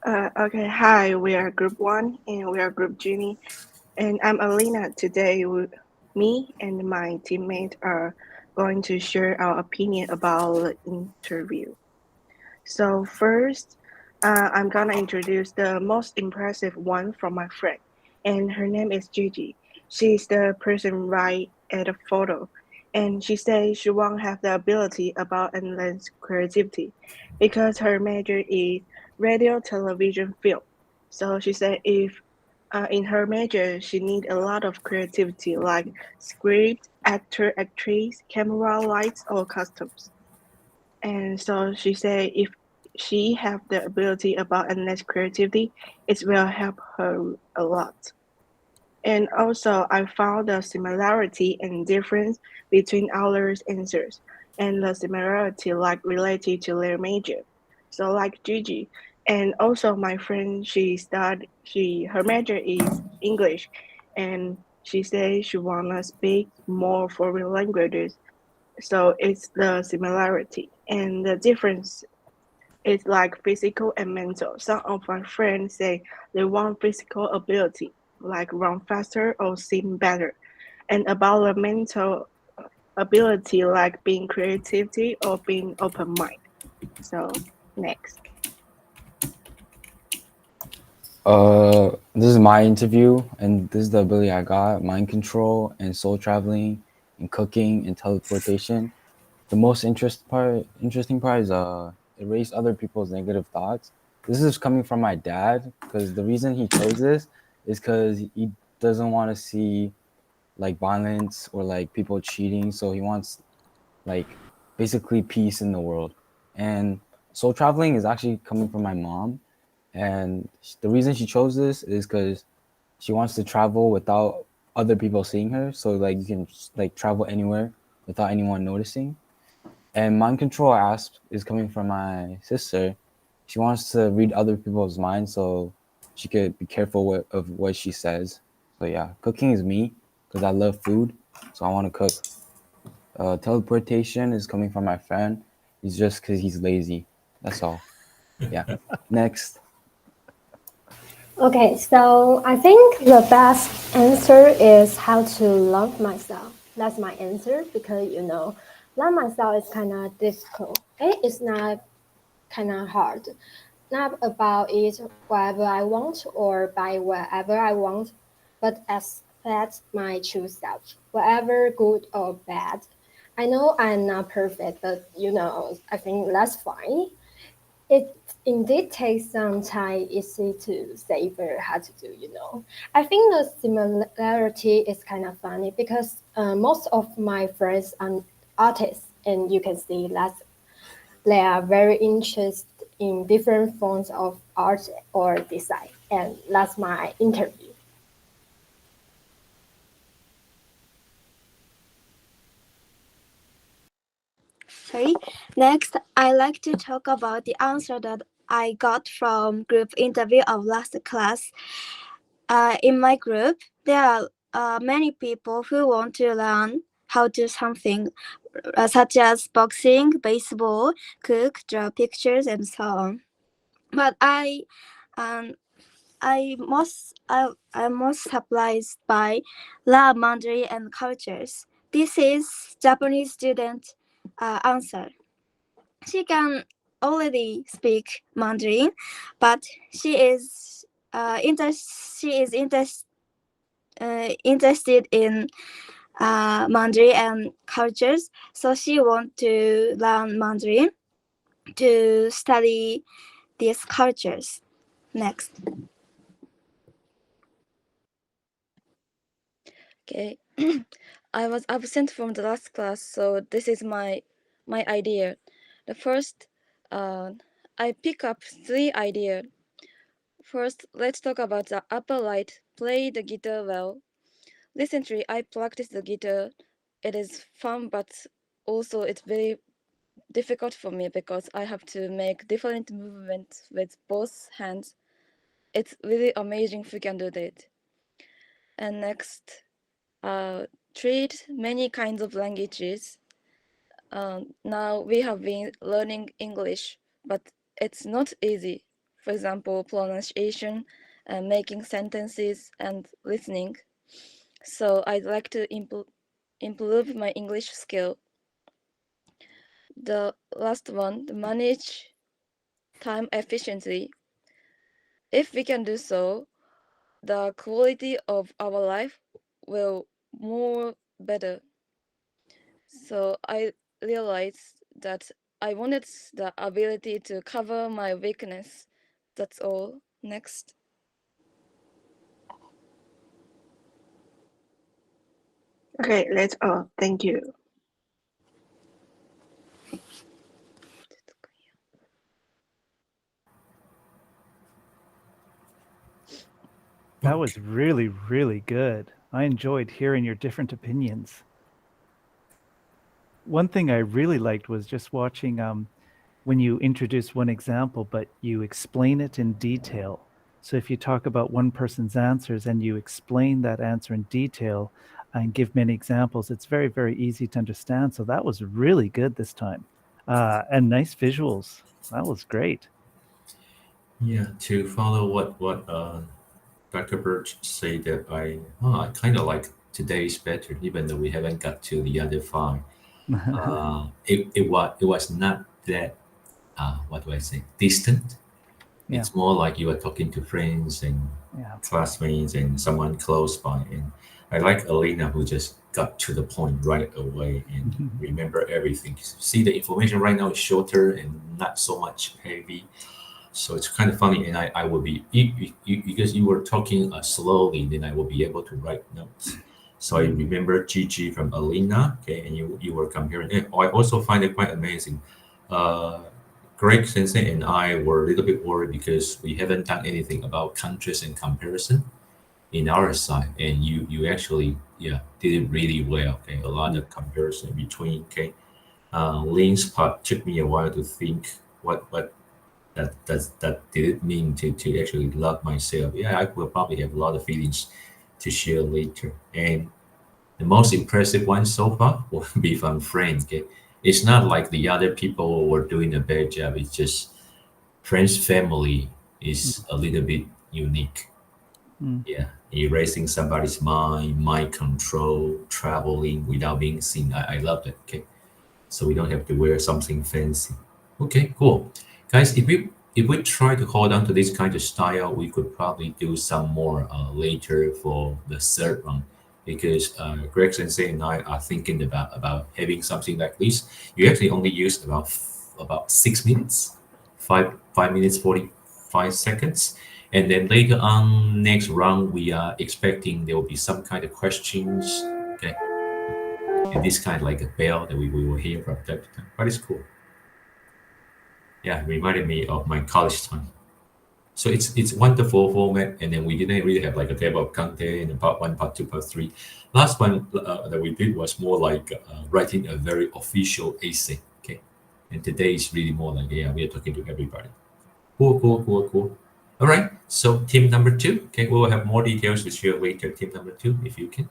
Okay, hi, we are Group 1 and we are Group Genie. And I'm Alina. Today, me and my teammate are going to share our opinion about the interview. So, first, I'm gonna introduce the most impressive one from my friend, and her name is Gigi. She's the person right at the photo, and she says she won't have the ability about endless creativity because her major is radio, television, film. So she said if in her major she need a lot of creativity like script, actor, actress, camera, lights, or costumes. And so she said if she have the ability about endless creativity, it will help her a lot. And also, I found the similarity and difference between others' answers, and the similarity like related to their major. So like Gigi, and also my friend, she her major is English, and she says she wanna speak more foreign languages. So it's the similarity, and the difference is like physical and mental. Some of my friends say they want physical ability, like run faster or sing better, and about the mental ability, like being creativity or being open mind. So next. This is my interview, and this is the ability I got: mind control and soul traveling, and cooking and teleportation. The most interesting part is erase other people's negative thoughts. This is coming from my dad because the reason he chose this is because he doesn't want to see like violence or like people cheating, so he wants like basically peace in the world. And soul traveling is actually coming from my mom, and the reason she chose this is because she wants to travel without other people seeing her, so like you can like travel anywhere without anyone noticing. And mind control asp is coming from my sister. She wants to read other people's minds so she could be careful of what she says. So yeah, cooking is me because I love food, so I want to cook. Teleportation is coming from my friend. He's just because he's lazy. That's all. Yeah. Next. Okay, so I think the best answer is how to love myself. That's my answer because love myself is kind of difficult. It's not kind of hard. Not about it whatever I want or buy whatever I want, but accept my true self, whatever good or bad. I know I'm not perfect, but I think that's fine. It indeed takes some time, easy to say, very hard to do. I think the similarity is kind of funny because most of my friends are artists, and you can see that they are very interested in different forms of art or design, and that's my interview. Sorry. Next, I like to talk about the answer that I got from group interview of last class. In my group, there are many people who want to learn how to do something such as boxing, baseball, cook, draw pictures, and so on. But um, I'm most surprised by love Mandarin and cultures. This is Japanese student answer. She can already speak Mandarin, but she is interested in Mandarin and cultures, so she want to learn Mandarin to study these cultures. Next. Okay. I was absent from the last class, so this is my idea. The first, I pick up three ideas. First, let's talk about the upper right. Play the guitar well. Recently, I practiced the guitar. It is fun, but also it's very difficult for me because I have to make different movements with both hands. It's really amazing if you can do that. And next, treat many kinds of languages. Now we have been learning English, but it's not easy. for example, pronunciation, making sentences, and listening. So I'd like to improve my English skill. The last one, to manage time efficiently. If we can do so, the quality of our life will more better. So I realized that I wanted the ability to cover my weakness. That's all. Next. Okay, that's all. Thank you. That was really, really good. I enjoyed hearing your different opinions. One thing I really liked was just watching when you introduce one example, but you explain it in detail. So if you talk about one person's answers and you explain that answer in detail and give many examples, it's very, very easy to understand. So that was really good this time. And nice visuals. That was great. Yeah, to follow what Dr. Birch said, that I kind of like today's better, even though we haven't got to the other five. It was not that what do I say, distant. Yeah. It's more like you are talking to friends and Yeah. classmates and someone close by. And I like Alina, who just got to the point right away and remember everything. See, the information right now is shorter and not so much heavy. So it's kind of funny, and I will be because you were talking slowly, then I will be able to write notes. So I remember Gigi from Alina, okay, and you were comparing. And I also find it quite amazing. Greg Sensei and I were a little bit worried because we haven't done anything about countries and comparison in our side, and you actually did it really well. Okay, a lot of comparison between. Okay, Ling's part took me a while to think what that did it mean to actually love myself. Yeah, I will probably have a lot of feelings to share later. And the most impressive one so far will be from Fran. Okay, it's not like the other people were doing a bad job. It's just Fran's family is a little bit unique. Yeah, erasing somebody's mind control, traveling without being seen. I love that. Okay, so we don't have to wear something fancy. Okay, cool, guys. If we try to hold on to this kind of style, we could probably do some more later for the third one, because Greg Sensei and I are thinking about having something like this. You actually only use about 6 minutes, 5 minutes 45 seconds, and then later on next round we are expecting there will be some kind of questions. Okay, and this kind of like a bell that we will hear from time to time. But it's cool. Yeah, it reminded me of my college time. So it's wonderful format, and then we didn't really have like a table of content and part one, part two, part three. Last one that we did was more like writing a very official essay. Okay, and today is really more like we are talking to everybody. Cool. All right, so team number two. Okay, we will have more details to share later. Team number two, if you can.